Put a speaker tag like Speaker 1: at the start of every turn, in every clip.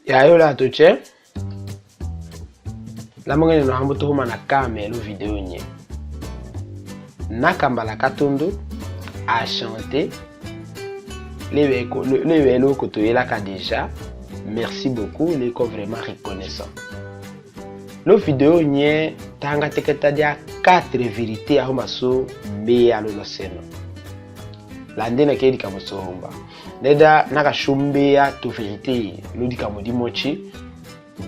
Speaker 1: Ya yo la toche. La mongene no hambo to na kame lo vidéo nye. Nakambala Katundu a chanté le vélo que là déjà. Merci beaucoup, il est vraiment reconnaissant. Le vidéo nye tanga teketa dia 4 vérités a maso mbe ya lo seno. Lande na kedi kamoso homba. Neda naka shumbe ya to vérité lo di kamodi mochi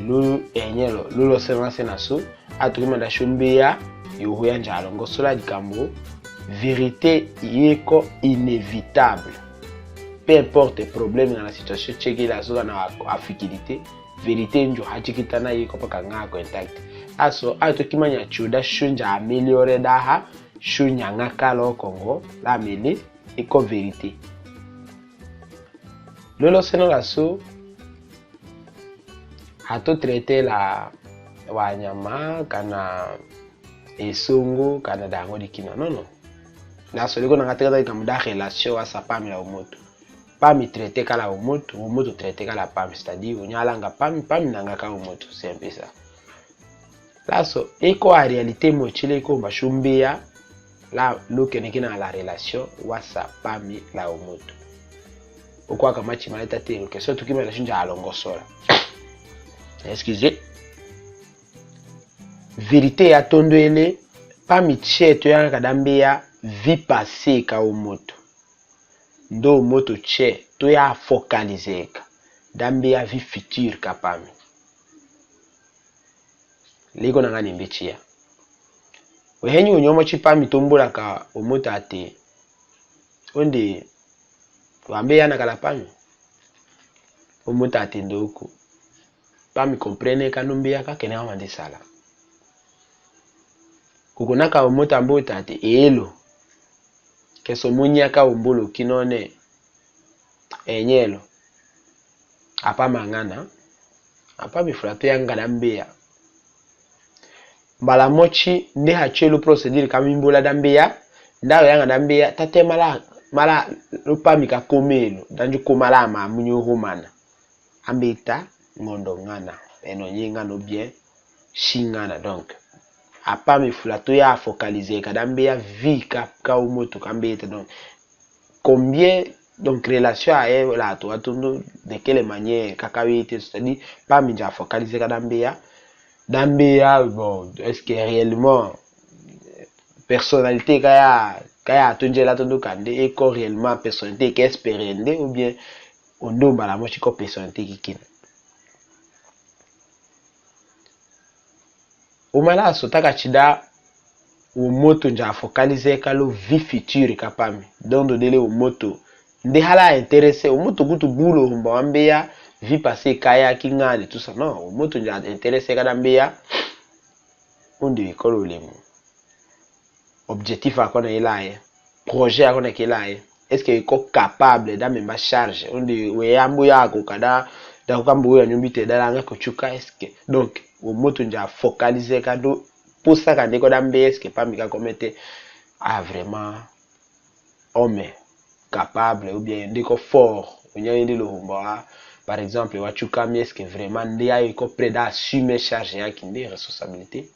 Speaker 1: lo enyelo lo seno sena so atukima da shumbe ya yo ya njalo ngosola di kambo vérité yeko inévitable. Peu importe le problème dans la situation tchèque la zone na affidélité vérité njo hachikitana yeko paka ngako intact aso atokimanya chuda shunja améliorer daha shunya ngaka lo Congo la mele eko vérité lolo seno la so hato traiter la wanyama kana esongo kana dango dikina non la so liko na traiter comme da relation à sa femme la moto pas me traiter kala moto traiter kala pam, c'est-à-dire onyalanga pam nanga ka moto, c'est un peu ça. Là so eko a réalité mochile eko bashumbia la lokeneki na la relation wasa pam la moto. Okwa kama chimaleta te que so tukima la shinja alongo sola. Excusez. Vérité ya tondwele pam cheto ya kadambia vie passée ka moto. Ndo moto che to ya focaliser dambe ya vie future kapami liko na ngani mbechia wehenyi unyomo chipami tombola ka omoto ate onde wambe yana kala pami omoto ate ndoko pami comprene kanombe ya kakene amande sala kukunaka omoto ambota ate elo keso munyaka umbolo kinone enyelo apa mangana apa mifrato yanga dambeya mbala mochi nde hachelo procedure kamimbola dambeya ndawo yanga dambeya tate mala lupa mika komelo danju komala ma munyo humana ambeta ngondo ngana eno nyinga no bien shingana donc apa mifrato ya focaliser kadambeya vie ka moto kambeta donc combien donc relation à elle là toi de quelle manière kakawite c'est-à-dire pas minja focaliser kadambeya bon est-ce que réellement personnalité kaya tonjela tondo kande et ko réellement personnalité qui expériende ou bien ondomba la mochi ko personnalité kikina umala sotaka chida o moto nja focaliser kalo vie future kapami donc dele o moto nde hala intéressé o moto kutu bulo humba wambeya vie passée kaya kingane tout ça non o moto nja intéressé kada mbeya onde ikolo lemo objectif akona ilaye projet akona kilaye est-ce que iko capable da memba charge onde weyambo yako kada da kambo ya nyumbite dalanga kochuka est-ce que donc o moto nja focaliser kado pour ça quand on a est-ce que pas mika commettre a vraiment homme capable ou bien déco fort on y a le humba par exemple wachuka est-ce que vraiment ndia iko prêt d'assumer charge ya kindi responsabilité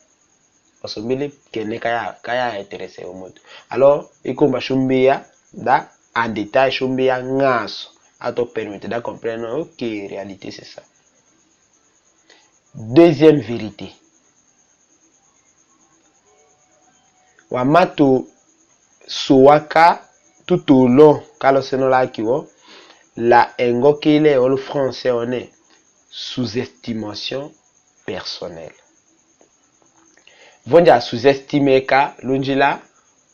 Speaker 1: parce que kene kaya intéressé au monde alors iko mbashumbia da en détail shumbia ngaso à te permettre de comprendre OK réalité c'est ça. Deuxième vérité wamato suwaka tout au long kalo senola kiwo la engokile au français on est sous-estimation personnelle vonja sous-estimer ka lunjila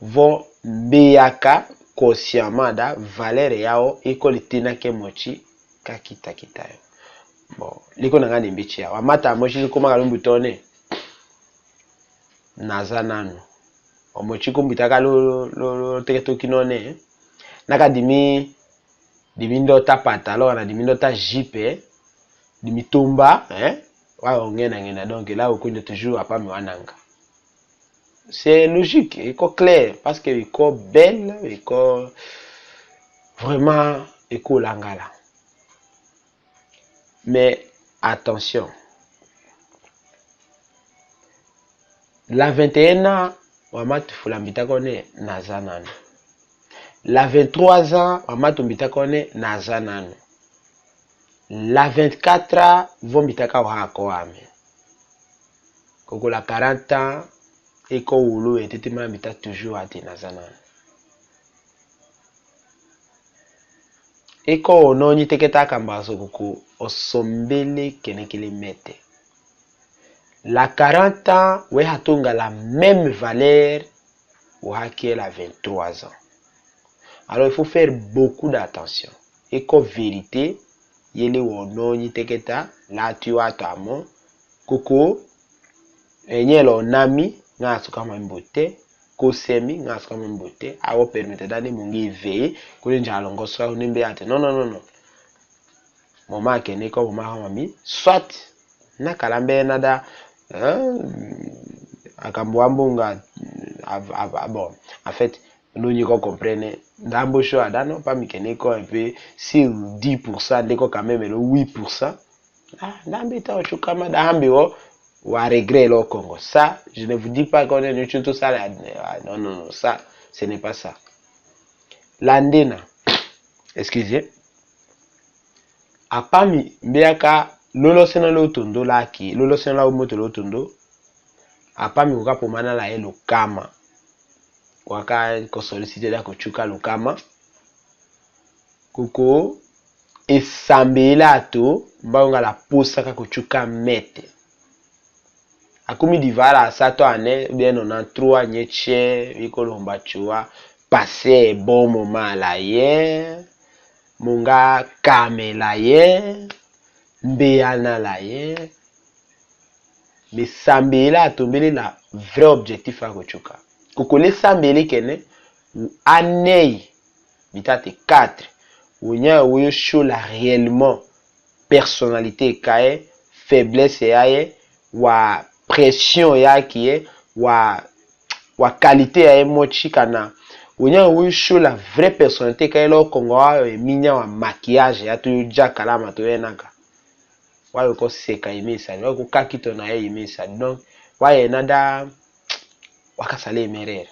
Speaker 1: vo beyaka consciemment da valeur yao ekolitina ke mochi kakita kitayo bon liko nanga nimbichi ya wamata mochi kuma kalumbu tone nazanano omochiko mbitaka lo teketo kinone naka dimi ndo tapata alors na dimi ndo ta jipe dimi tomba wa ngena donc là okunde toujours apa mi wananga c'est logique iko clair parce que iko belle iko vraiment iko langala mais attention. La 21 ans, wamatu fulambita kone nazanano. La 23 ans, wamatu mbita kone nazanano. La 24 ans, vombitaka wako wame. Koko la 40 ans, eko ulu etete mbita toujours ati nazanano. Eko ononi teketa kambaso koko osombele kenekele mete. La 40 ans, we hatunga la même valeur qui est la 23 ans. Alors il faut faire beaucoup d'attention. Et comme vérité, yele wononi teketa la tuwa tamo koko enyelo nami nga suka mambote kosemi nga suka mambote awo permettre dane mungi veiller kule njalo ngoso unembe ate non. Moma kene ko moma mami soit na kalambe nada akambwambunga bon en fait nous n'y comprenez d'ambo show adano pas mikene ko un peu sur 10% deko quand même le 8% d'ambita ochukama d'ambi wa regret le Congo. Ça je ne vous dis pas qu'on est tout ça non ça ce n'est pas ça. Landena excusez apami mbiaka lolo sena lo tondo laki lolo sena la moto lo tondo apami kuka pomana la elo kama waka ko solliciter da kuchuka lukama kuko esambela to mbanga la posa ka kuchuka mete akumi divala sato ane bien 93 nyeche iko lomba chua passer bon moment la ye munga kamela ye mbeyana la ye mais sambela atombele la vrai objectif à kuchuka kokole sambele kene anei bitate 4 unya uyo show la réellement personnalité kae faiblesse yae wa pression yake wa qualité yae mochi kana unya uyo show la vraie personnalité kae lo Congo minya wa maquillage ya tu jakala mato yenaka wayo ko seka imisa wayo ko kakito na ye imisa donc waye nada wakasale emerere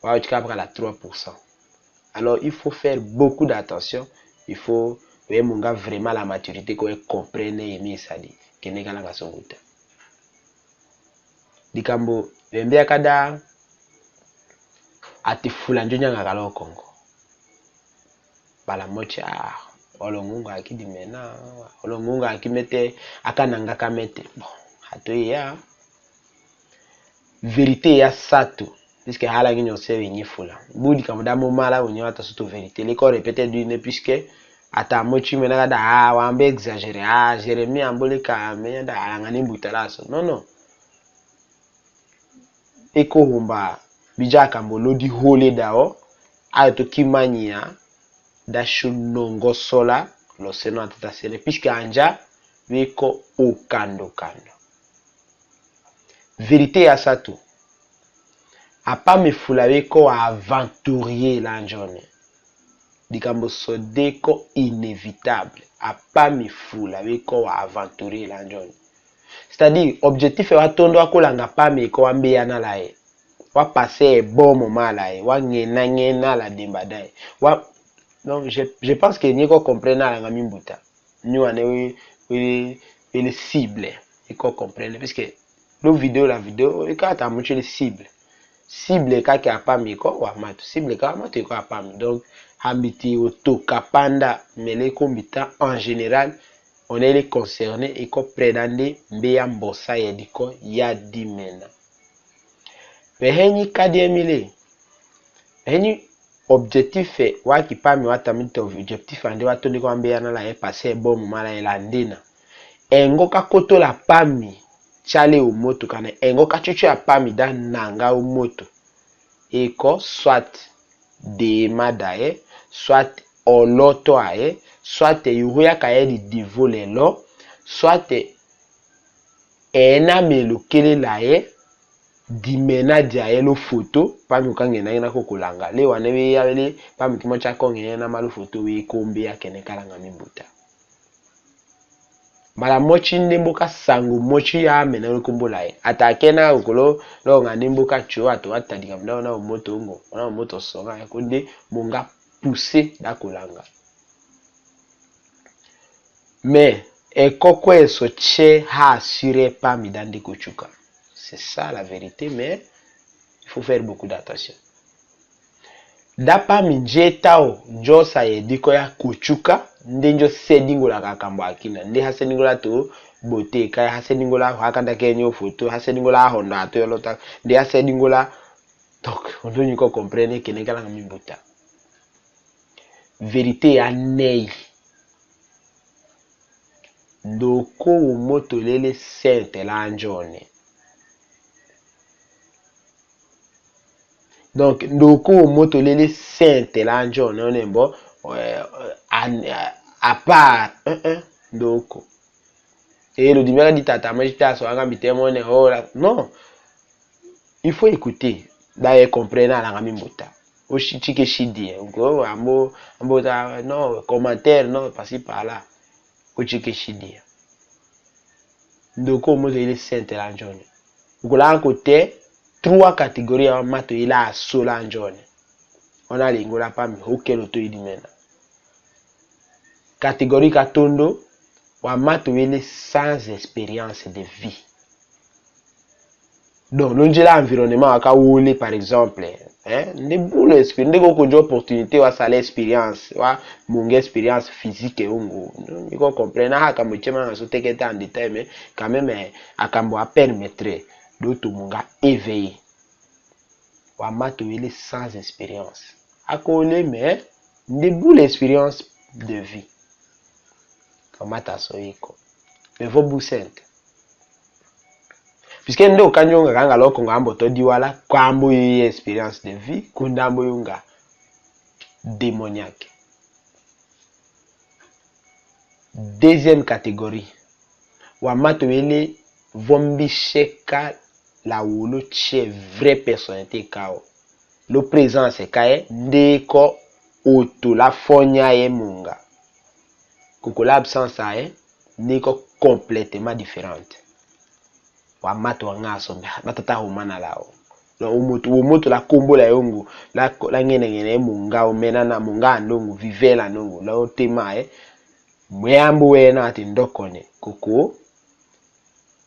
Speaker 1: wayo chikapa la 3%. Alors il faut faire beaucoup d'attention, il faut munga vraiment la maturité ko comprendre imisa di kenekala kasonguta dikambo bembea kada ati fulanje nyanga kala Congo bala mocha olongunga akidimena olongunga akimete akananga kamete bon hatoya vérité ya sato puisque hala nginyo sewe nyifula budi kamuda momala onyo ata soto vérité les corps répéter d'une puisque ata mochi mena kada wambe exagérer Jérémie ambole ka menya da alangani mbutalaso non eko humba bijaka mbolodi hole dao ato kimanya dashu nongo sola lo seno atata sene puisque anja weko okando vérité ya sato apa me fula weko aventurier la njone dikambo sodeko inévitable apa me fula weko aventurier la njone c'est-à-dire objectif wa tondo akolanga pa me ko ambeya na lae wa passer bon moment lae wa ngena la dembadae wa donc je pense que Nico comprenne la gamimbuta. Nous on est les cibles et qu'on comprenne parce que la vidéo et quand t'as montré les cibles quand qui a pas mis quoi ou mat cible quand mat quoi pas donc habiti auto kapanda mais les combattants en général on est les concernés et qu'on prédande mbeya mbosa yediko ya dimena mais heni kademile heni objectif waki pami watamito objectif ande watoni ko ambeya na la passer bon moment la elandina engo kakoto la pami chale o moto kana engo kachuchu ya pami da nanga o moto eko soit de madae soit oloto ae soit yuya kaye di divolelo soit ena melokele lae dimena dia lo photo pami ukangena ina kokolanga le wane we yale pami kimocha kongena malu photo we kombe ya kene kalanga mibuta Mala mochi ndemboka sango mochi ya mena lukumbola e. Atakena ukolo lo nga ndemboka cho ato atadika mna na moto ngo. Na moto songa yakonde monga pousser dakolanga. Mais ekoko eso che ha assuré pas midande kochuka. C'est ça la vérité, mais il faut faire beaucoup d'attention. Dapa minjetao josa yediko ya kuchuka ndenjo sedingola kakambo akina nde hasedingola to bote kaya hasedingola hakanda kenyo photo hasedingola honda to yolota nde hasedingola donc on doit niko comprendre que nekala ngamibuta vérité ya nei ndoko moto lele sente la njone. Donc, ndoko moto lele sainte la njone on est bon à part ndoko. Et le dimanche dit tata moi j'étais à soanga mitemo ne oh non. Il faut écouter. D'ailleurs comprendre la ngamimbota. O chike chidi ngo ambo non commentaire non passer par là. O chike chidi. Ndoko moto lele sainte la njone. Ngola un côté 3 catégories en mato il a sola njone. On a l'ingola pas mi auquel auto il mena. Catégorie katondo wa mato il sans expérience de vie. Donc l'ongela environnement aka wole par exemple ne boule expérience ndeko ko opportunité wa sala expérience wa monga expérience physique ongo niko comprendre haka mochema na soteketa en détail mais quand même akambo a permettre d'autres monga éveillé wa mato ele sans expérience akole mais ne boule expérience de vie comme mata soiko mais vos bousente puisque ndo kanjonga kanga loko ngambo to diwala kwambo yi expérience de vie kundambo yunga démoniaque. Deuxième catégorie wa mato ele vombi sheka la wolo che vraie personnalité kao le présent c'est kae ndeko auto la fonya ye munga koko l'absence ae ndeko complètement différente wa mato ngaso batata humana lao no umoto la kombo la yongo la ngene munga omena na munga ndongo vivela ndongo la otema mwambo wena ati ndokone koko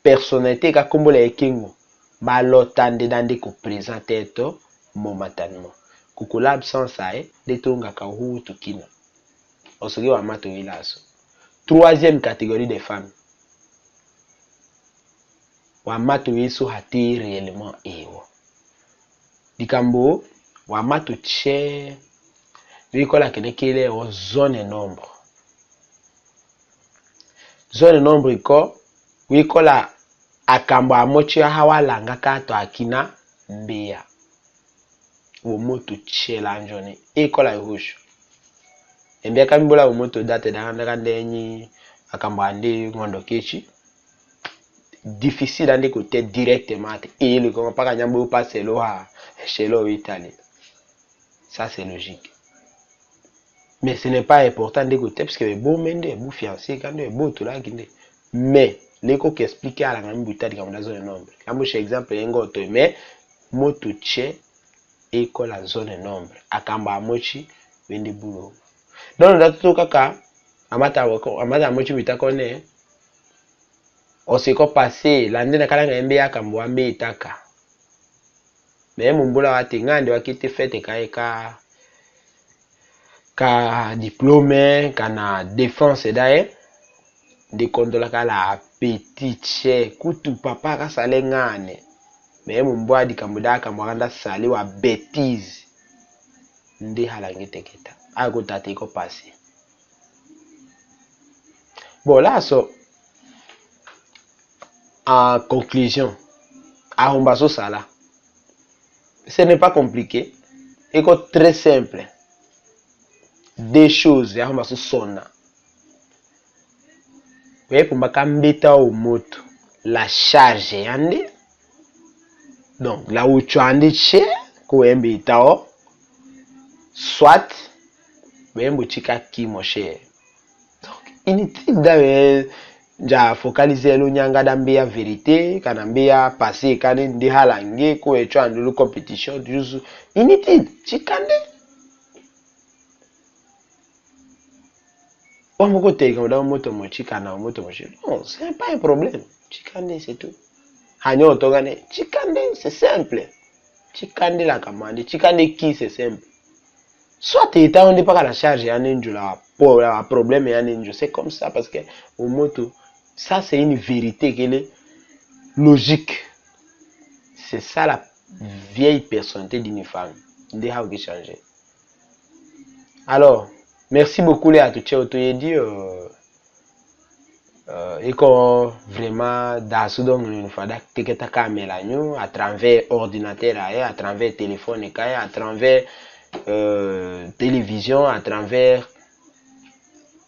Speaker 1: personnalité ka kombo la ekengo balotande dande ko présenter to momentanément koko l'absence de tonga ka hutu kina osoge wa mato ilaso. Troisième catégorie des femmes wa mato yeso hati réellement ewo dikambo wa mato che vikola kenekele o zone nombre iko wikola akambo amochi hawalanga kato akina mbeya wo moto che la njone ikola ihusho embia kambola wo moto date danga ndenyi akambo ande ngondo kechi difficile d'aller côté directement et le comment pas gagner passer là chez l'Italie. Ça c'est logique. Mais ce n'est pas important de côté parce que bon mende bon fiancé quand est beau tout là mais l'éco qui explique à la grande bouteille comme la zone nombre. Quand moi exemple ngo to mais moto che école la zone nombre akamba mochi wende boulot. Donc ndato kaka amata mochi bitakone on s'est passé l'année na kala ngembe ya kambo ambe itaka mais mumbula wati ngande wakite fete ka diplôme kana défense dae de kondola kala petit che kutu papa ka sale ngane mais mumbwa di kambo da kambo kanda sale wa bêtise ndi halangite kita ako tate ko passé bon là so en conclusion, à Humbaso Sala, ce n'est pas compliqué, c'est très simple. Des choses, à Humbaso Sona. Vous voyez, pour m'acambeta au moto, la charge yande. Donc, là où tu as des chers, soit, vous voyez, qui mon cher. Donc, inutile d'avoir ja focaliser lo nyanga d'ambia vérité kanambia passé kane ndi halange ko echo andulu compétition juste inutile chikande on moko teka dans moto mo chikana moto mo non c'est pas un problème chikande c'est tout hanyo togane chikande c'est simple chikande la commande chikande qui c'est simple soit état on n'est pas à la charge ya ninjo la problème ya ninjo c'est comme ça parce que au moto ça c'est une vérité qu'elle est logique. C'est ça la vieille personnalité d'une femme. Des how changer. Alors, merci beaucoup les à tout dit et qu'on vraiment dans ce donc une fois que ta caméra à travers ordinateur à travers téléphone à travers télévision à travers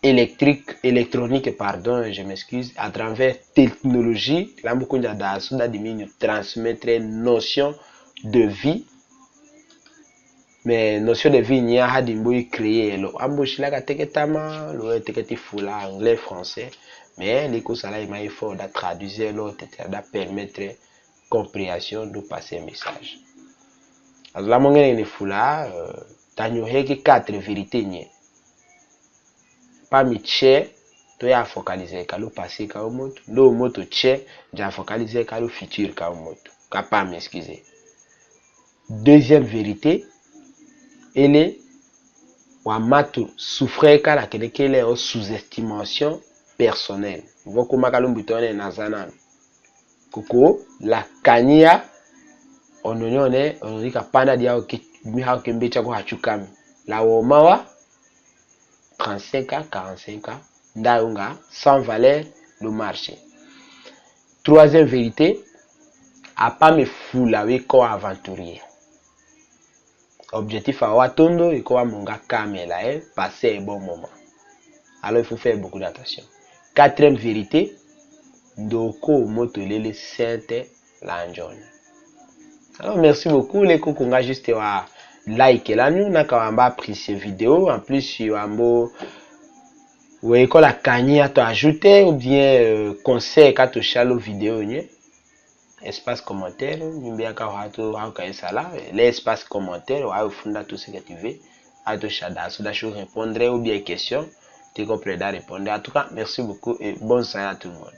Speaker 1: électronique, pardon, je m'excuse, à travers technologie, là, beaucoup de transmettre une notion de vie, mais notion de vie, il y a des créer, l'embauche là, le fula anglais, français, mais les cours là, il faut traduire l'autre, permettre compréhension de passer un message. Alors là, mon gars, fula, t'as eu 4 vérités. Pas mi tche to ya focaliser ka lo passé ka moto lo moto tche ja focaliser ka lo futur ka moto ka pas m'excuser. Deuxième vérité elle est wa mato souffrir ka la kele en sous-estimation personnelle voko makalo mbutone na zana koko la kania ononyone onika panda dia o mi ha kembe cha ko hachukami la wo mawa 35 ans, 45 ans, d'aunga, sans valeur le marché. Troisième vérité, à pas me fouler avec quoi aventurier. Objectif à Watondo et quoi mon gars Kamela, passer un bon moment. Alors il faut faire beaucoup d'attention. Quatrième vérité, Doko motolele sainte l'anjon. Alors merci beaucoup les coconga juste à like là nous n'a quand même apprécié vidéo en plus sur ambo ouais quand la cagnie à ajouter ou bien conseil quand tu chalo vidéo ni espace commentaire ni bien quand tu ça là l'espace commentaire ou funda tout ce que tu veux à te chada so da répondre ou bien question tu comprends répondre en tout cas merci beaucoup et bonne soirée à tout le monde.